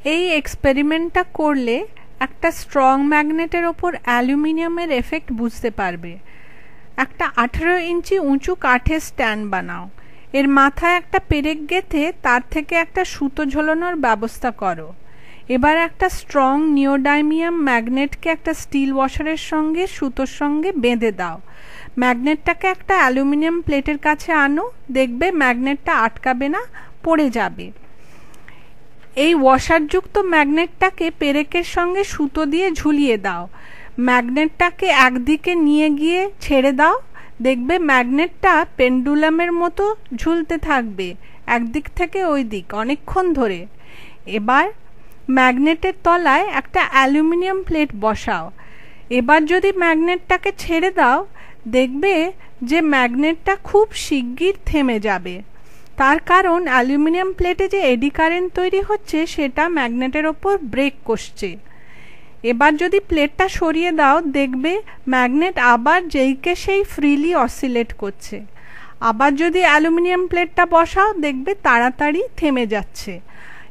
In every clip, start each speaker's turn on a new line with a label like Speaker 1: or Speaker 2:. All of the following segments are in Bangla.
Speaker 1: এই এক্সপেরিমেন্টটা করলে একটা স্ট্রং ম্যাগনেটের ওপর অ্যালুমিনিয়ামের এফেক্ট বুঝতে পারবে। একটা 18 ইঞ্চি উঁচু কাঠের স্ট্যান্ড বানাও, এর মাথায় একটা পেরেক গেঁথে তার থেকে একটা সুতো ঝোলানোর ব্যবস্থা করো। এবার একটা স্ট্রং নিওডাইমিয়াম ম্যাগনেটকে একটা স্টিল ওয়াশারের সঙ্গে সুতোর সঙ্গে বেঁধে দাও। ম্যাগনেটটাকে একটা অ্যালুমিনিয়াম প্লেটের কাছে আনো, দেখবে ম্যাগনেটটা আটকাবে না, পড়ে যাবে। এই ওয়াশারযুক্ত ম্যাগনেটটাকে পেরেকের সঙ্গে সুতো দিয়ে ঝুলিয়ে দাও। ম্যাগনেটটাকে একদিকে নিয়ে গিয়ে ছেড়ে দাও, দেখবে ম্যাগনেটটা পেন্ডুলামের মতো ঝুলতে থাকবে একদিক থেকে ওই দিক অনেকক্ষণ ধরে। এবার ম্যাগনেটের তলায় একটা অ্যালুমিনিয়াম প্লেট বসাও। এবার যদি ম্যাগনেটটাকে ছেড়ে দাও, দেখবে যে ম্যাগনেটটা খুব শিগগির থেমে যাবে। তার কারণ অ্যালুমিনিয়াম প্লেটে যে এডি কারেন্ট তৈরি হচ্ছে সেটা ম্যাগনেটের ওপর ব্রেক করছে। এবার যদি প্লেটটা সরিয়ে দাও, দেখবে ম্যাগনেট আবার যেইকে সেই ফ্রিলি অসিলেট করছে। আবার যদি অ্যালুমিনিয়াম প্লেটটা বসাও, দেখবে তাড়াতাড়ি থেমে যাচ্ছে।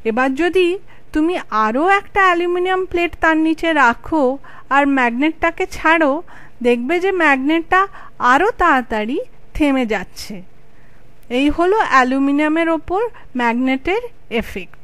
Speaker 1: এবার যদি তুমি আরও একটা অ্যালুমিনিয়াম প্লেট তার নিচে রাখো আর ম্যাগনেটটাকে ছাড়ো, দেখবে যে ম্যাগনেটটা আরও তাড়াতাড়ি থেমে যাচ্ছে। এই হলো অ্যালুমিনিয়ামের ওপর ম্যাগনেটের এফেক্ট।